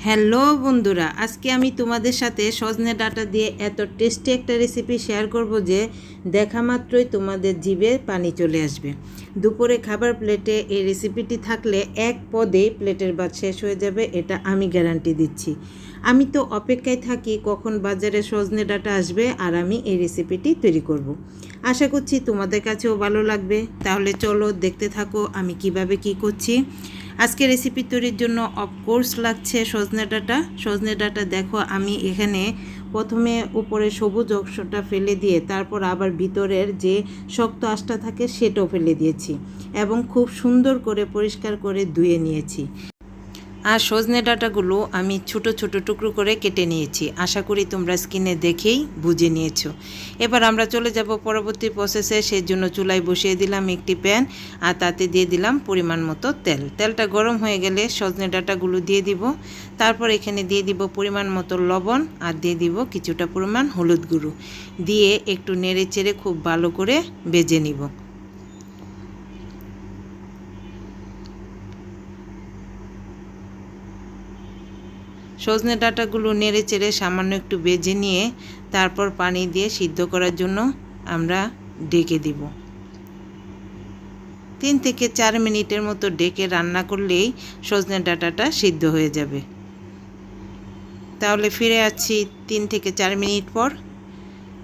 Hello বন্ধুরা, আজকে আমি তোমাদের সাথে সজনে ডাঁটা দিয়ে এত টেস্টি একটা রেসিপি শেয়ার করব যে দেখা মাত্রই তোমাদের জিভে পানি চলে আসবে। দুপুরে খাবার প্লেটে এই রেসিপিটি থাকলে এক পদে প্লেটের ভাত শেষ হয়ে যাবে, এটা আমি গ্যারান্টি দিচ্ছি। আমি তো অপেক্ষায় থাকি কখন বাজারে সজনে ডাঁটা আসবে আর আমি এই রেসিপিটি তৈরি করব। আশা করছি তোমাদের কাছেও ভালো লাগবে। তাহলে চলো দেখতে থাকো আমি কিভাবে কি করছি। আজকে রেসিপি তৈরির জন্য অফকোর্স লাগছে সজনে ডাঁটা দেখো আমি এখানে প্রথমে উপরে সবুজ অংশটা ফেলে দিয়ে তারপর আবার ভিতরের যে শক্ত আঁশটা থাকে সেটাও ফেলে দিয়েছি এবং খুব সুন্দর করে পরিষ্কার করে ধুয়ে নিয়েছি। আর সজনে ডাঁটাগুলো আমি ছোট ছোট টুকরো করে কেটে নিয়েছি। আশা করি তোমরা স্ক্রিনে দেখেই বুঝে নিয়েছো। এবার আমরা চলে যাব পরবর্তী প্রসেসে। সেই জন্য চুলায় বসিয়ে দিলাম একটি প্যান আর তাতে দিয়ে দিলাম পরিমাণ মতো তেল। তেলটা গরম হয়ে গেলে সজনে ডাঁটাগুলো দিয়ে দিব। তারপর এখানে দিয়ে দিব পরিমাণ মতো লবণ আর দিয়ে দিব কিছুটা পরিমাণ হলুদ গুঁড়ো দিয়ে একটু নেড়ে চেড়ে খুব ভালো করে ভেজে নিব। সজনে ডাঁটাগুলো নেড়ে চেড়ে সামান্য একটু ভেজে নিয়ে তারপর পানি দিয়ে সিদ্ধ করার জন্য আমরা ঢেকে দিব। 3 থেকে 4 মিনিটের মতো ঢেকে রান্না করলেই সজনে ডাঁটাটা সিদ্ধ হয়ে যাবে। তাহলে ফিরে আসছি 3 থেকে 4 মিনিট পর।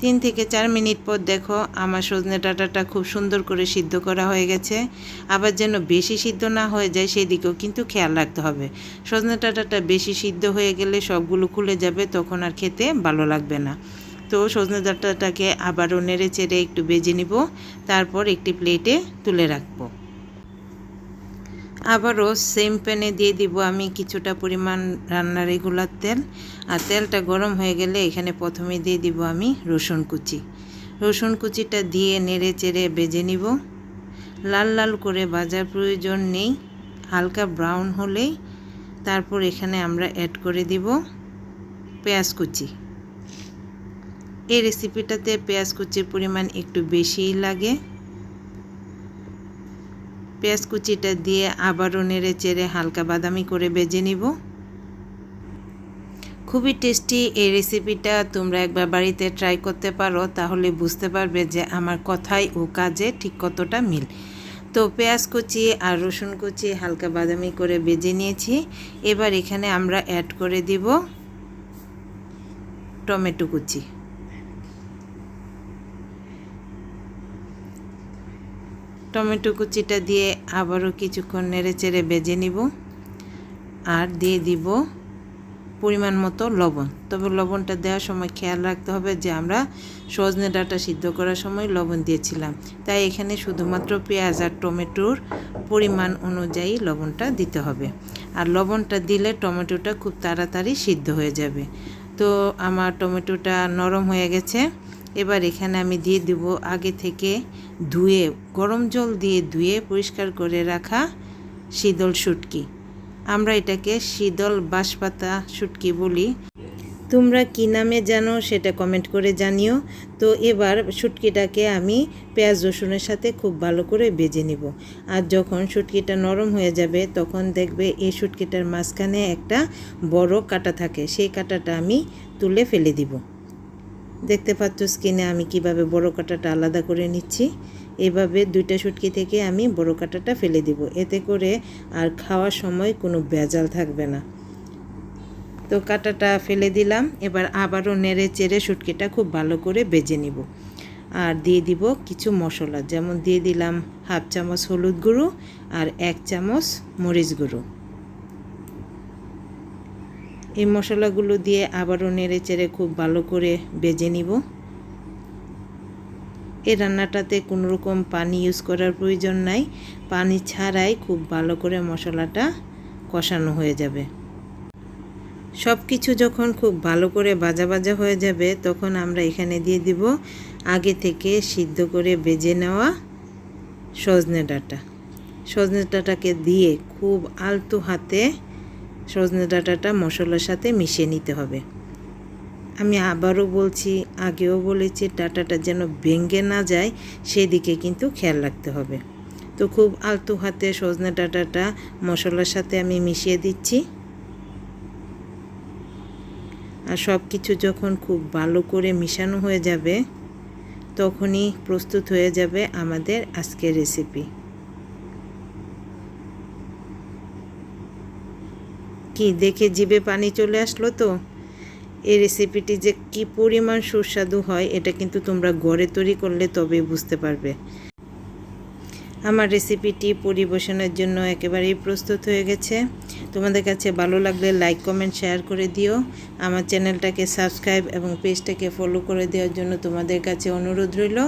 3 থেকে 4 মিনিট পর দেখো আমার সজনে ডাঁটাটা খুব সুন্দর করে সিদ্ধ করা হয়ে গেছে। আবার যেন বেশি সিদ্ধ না হয়ে যায় সেই দিকেও কিন্তু খেয়াল রাখতে হবে। সজনে ডাঁটাটা বেশি সিদ্ধ হয়ে গেলে সবগুলো খুলে যাবে, তখন আর খেতে ভালো লাগবে না। তো সজনে ডাঁটাটাকে আবারও নেড়ে চেড়ে একটু ভেজে নিব, তারপর একটি প্লেটে তুলে রাখবো। আবারও সেম প্যানে দিয়ে দিব আমি কিছুটা পরিমাণ রান্নার রেগুলার তেল। আর তেলটা গরম হয়ে গেলে এখানে প্রথমে দিয়ে দিব আমি রসুন কুচি। রসুন কুচিটা দিয়ে নেড়ে চেড়ে ভেজে নিব। লাল লাল করে ভাজার প্রয়োজন নেই, হালকা ব্রাউন হলেই তারপর এখানে আমরা অ্যাড করে দিব পেঁয়াজ কুচি। এই রেসিপিটাতে পেঁয়াজ কুচির পরিমাণ একটু বেশিই লাগে। পেঁয়াজ কুচিটা দিয়ে আবারও নেড়ে চেড়ে হালকা বাদামি করে ভেজে নিব। খুবই টেস্টি এই রেসিপিটা, তোমরা একবার বাড়িতে ট্রাই করতে পারো, তাহলে বুঝতে পারবে যে আমার কথায় ও কাজে ঠিক কতটা মিল। তো পেঁয়াজ কুচি আর রসুন কুচি হালকা বাদামি করে ভেজে নিয়েছি। এবার এখানে আমরা অ্যাড করে দিব টমেটো কুচি। টমেটো কুচিটা দিয়ে আবারও কিছুক্ষণ নেড়ে চেড়ে ভেজে নিব আর দিয়ে দিব পরিমাণ মতো লবণ। তবে লবণটা দেওয়ার সময় খেয়াল রাখতে হবে যে আমরা সজনে ডাঁটা সিদ্ধ করার সময় লবণ দিয়েছিলাম, তাই এখানে শুধুমাত্র পেঁয়াজ আর টমেটোর পরিমাণ অনুযায়ী লবণটা দিতে হবে। আর লবণটা দিলে টমেটোটা খুব তাড়াতাড়ি সিদ্ধ হয়ে যাবে। তো আমার টমেটোটা নরম হয়ে গেছে। এবার এখানে আমি দিয়ে দিব আগে থেকে ধুয়ে গরম জল দিয়ে ধুয়ে পরিষ্কার করে রাখা শীতল শুটকি। আমরা এটাকে শীতল বাঁশপাতা শুটকি বলি, তোমরা কী নামে জানো সেটা কমেন্ট করে জানিও। তো এবার শুটকিটাকে আমি পেঁয়াজ রসুনের সাথে খুব ভালো করে ভেজে নিব। আর যখন শুটকিটা নরম হয়ে যাবে তখন দেখবে এই শুটকিটার মাঝখানে একটা বড় কাঁটা থাকে, সেই কাঁটাটা আমি তুলে ফেলে দিব। দেখতে পাচ্ছ স্কিনে আমি কিভাবে বড় কাঁটাটা আলাদা করে নিচ্ছি। এভাবে 2টা শুটকি থেকে আমি বড় কাঁটাটা ফেলে দিব, এতে করে আর খাওয়ার সময় কোনো ভেজাল থাকবে না। তো কাঁটাটা ফেলে দিলাম। এবার আবারও নেড়ে চেড়ে শুটকিটা খুব ভালো করে ভেজে নিব। আর দিয়ে দিব কিছু মশলা, যেমন দিয়ে দিলাম 1/2 চামচ হলুদ গুঁড়ো আর 1 চামচ মরিচ গুঁড়ো। এই মশলাগুলো দিয়ে আবারও নেড়ে চেড়ে খুব ভালো করে ভেজে নিব। এই রান্নাটাতে কোনো রকম পানি ইউজ করার প্রয়োজন নাই, পানি ছাড়াই খুব ভালো করে মশলাটা কষানো হয়ে যাবে। সব কিছু যখন খুব ভালো করে ভাজা ভাজা হয়ে যাবে তখন আমরা এখানে দিয়ে দিব আগে থেকে সিদ্ধ করে ভেজে নেওয়া সজনে ডাঁটা। সজনে ডাঁটাকে দিয়ে খুব আলতো হাতে সজনে ডাঁটাটা মশলার সাথে মিশিয়ে নিতে হবে। আমি আবারও বলছি, আগেও বলেছি, ডাঁটাটা যেন ভেঙে না যায় সেদিকে কিন্তু খেয়াল রাখতে হবে। তো খুব আলতো হাতে সজনে ডাঁটাটা মশলার সাথে আমি মিশিয়ে দিচ্ছি। আর সব কিছু যখন খুব ভালো করে মিশানো হয়ে যাবে তখনই প্রস্তুত হয়ে যাবে আমাদের আজকের রেসিপি। কি দেখে জিভে পানি চলে আসলো তো? এই রেসিপিটি যে কি পরিমাণ সুস্বাদু হয় এটা কিন্তু তোমরা ঘরে তৈরি করলে তবেই বুঝতে পারবে। আমার রেসিপিটি পরিবেশনের জন্য একেবারেই প্রস্তুত হয়ে গেছে। তোমাদের কাছে ভালো লাগলে লাইক কমেন্ট শেয়ার করে দিও। আমার চ্যানেলটাকে সাবস্ক্রাইব এবং পেজটাকে ফলো করে দেওয়ার জন্য তোমাদের কাছে অনুরোধ রইল।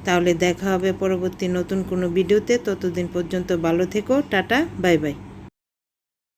তাহলে দেখা হবে পরবর্তী নতুন কোনো ভিডিওতে। ততদিন পর্যন্ত ভালো থেকো। Tata, bye bye.